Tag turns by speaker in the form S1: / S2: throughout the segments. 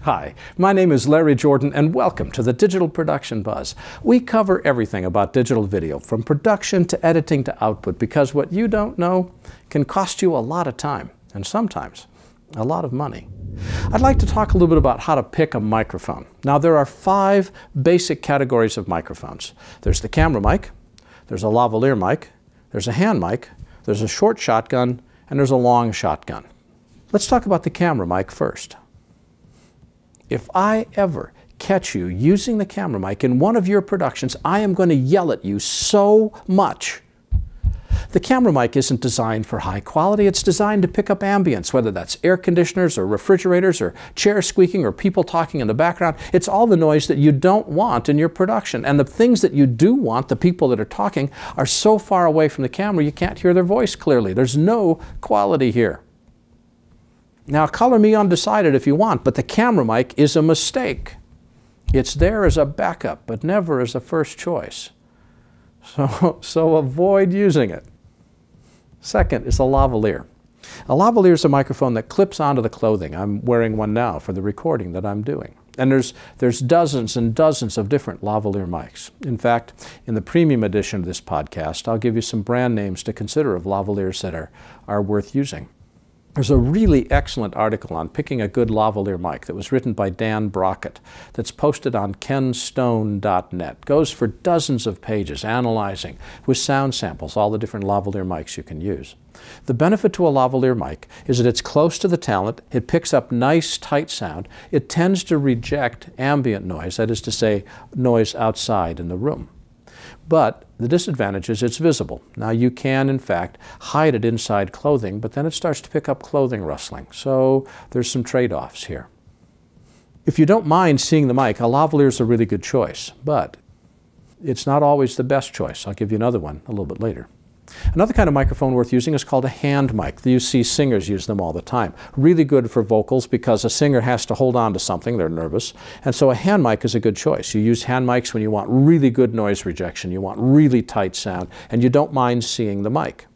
S1: Hi, my name is Larry Jordan and welcome to the Digital Production Buzz. We cover everything about digital video, from production to editing to output, because what you don't know can cost you a lot of time and sometimes a lot of money. I'd like to talk a little bit about how to pick a microphone. Now, there are 5 basic categories of microphones. There's the camera mic, there's a lavalier mic, there's a hand mic, there's a short shotgun, and there's a long shotgun. Let's talk about the camera mic first. If I ever catch you using the camera mic in one of your productions, I am going to yell at you so much. The camera mic isn't designed for high quality. It's designed to pick up ambience, whether that's air conditioners or refrigerators or chairs squeaking or people talking in the background. It's all the noise that you don't want in your production. And the things that you do want, the people that are talking, are so far away from the camera you can't hear their voice clearly. There's no quality here. Now, color me undecided if you want, but the camera mic is a mistake. It's there as a backup, but never as a first choice. So avoid using it. Second is a lavalier. A lavalier is a microphone that clips onto the clothing. I'm wearing one now for the recording that I'm doing. And there's dozens and dozens of different lavalier mics. In fact, in the premium edition of this podcast, I'll give you some brand names to consider of lavaliers that are worth using. There's a really excellent article on picking a good lavalier mic that was written by Dan Brockett that's posted on kenstone.net. Goes for dozens of pages analyzing with sound samples all the different lavalier mics you can use. The benefit to a lavalier mic is that it's close to the talent, it picks up nice tight sound, it tends to reject ambient noise, that is to say noise outside in the room. But the disadvantage is it's visible. Now, you can, in fact, hide it inside clothing, but then it starts to pick up clothing rustling. So there's some trade-offs here. If you don't mind seeing the mic, a lavalier is a really good choice, but it's not always the best choice. I'll give you another one a little bit later. Another kind of microphone worth using is called a hand mic. You see singers use them all the time. Really good for vocals because a singer has to hold on to something, they're nervous. And so a hand mic is a good choice. You use hand mics when you want really good noise rejection, you want really tight sound, and you don't mind seeing the mic.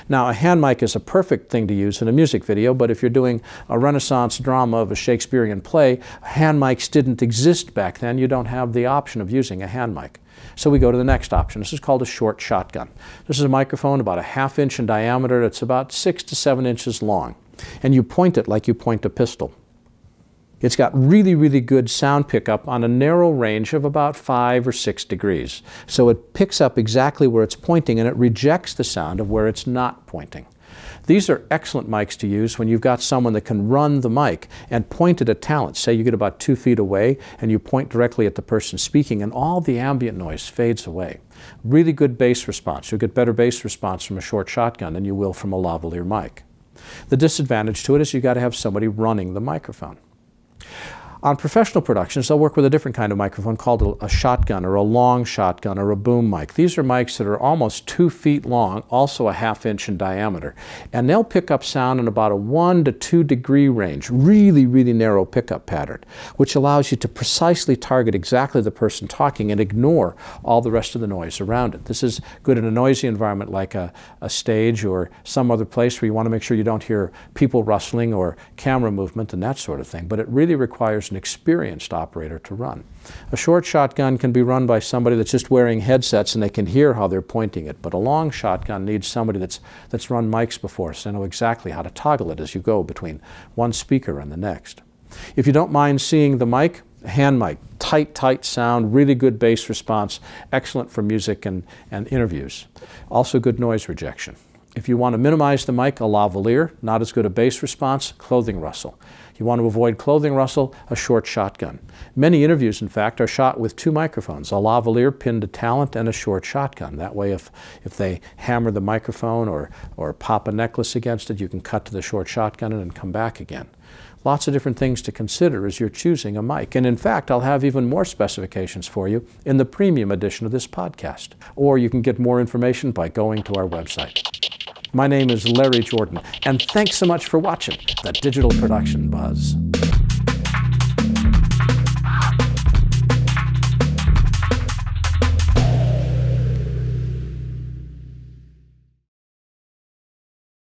S1: Now, a hand mic is a perfect thing to use in a music video, but if you're doing a Renaissance drama of a Shakespearean play, hand mics didn't exist back then. You don't have the option of using a hand mic. So we go to the next option. This is called a short shotgun. This is a microphone about a ½ inch in diameter. It's about 6 to 7 inches long. And you point it like you point a pistol. It's got really, really good sound pickup on a narrow range of about 5 or 6 degrees. So it picks up exactly where it's pointing and it rejects the sound of where it's not pointing. These are excellent mics to use when you've got someone that can run the mic and point it at talent. Say you get about 2 feet away and you point directly at the person speaking and all the ambient noise fades away. Really good bass response. You'll get better bass response from a short shotgun than you will from a lavalier mic. The disadvantage to it is you've got to have somebody running the microphone. On professional productions, they'll work with a different kind of microphone called a shotgun or a long shotgun or a boom mic. These are mics that are almost 2 feet long, also a ½ inch in diameter. And they'll pick up sound in about a 1 to 2 degree range, really, really narrow pickup pattern, which allows you to precisely target exactly the person talking and ignore all the rest of the noise around it. This is good in a noisy environment like a stage or some other place where you want to make sure you don't hear people rustling or camera movement and that sort of thing. But it really requires an experienced operator to run. A short shotgun can be run by somebody that's just wearing headsets and they can hear how they're pointing it, but a long shotgun needs somebody that's run mics before, so they know exactly how to toggle it as you go between one speaker and the next. If you don't mind seeing the mic, a hand mic, tight sound, really good bass response, excellent for music and interviews. Also good noise rejection. If you want to minimize the mic, a lavalier, not as good a bass response, clothing rustle. You want to avoid clothing rustle, a short shotgun. Many interviews, in fact, are shot with 2 microphones, a lavalier pinned to talent and a short shotgun. That way, if they hammer the microphone or pop a necklace against it, you can cut to the short shotgun and then come back again. Lots of different things to consider as you're choosing a mic. And in fact, I'll have even more specifications for you in the premium edition of this podcast. Or you can get more information by going to our website. My name is Larry Jordan, and thanks so much for watching the Digital Production Buzz.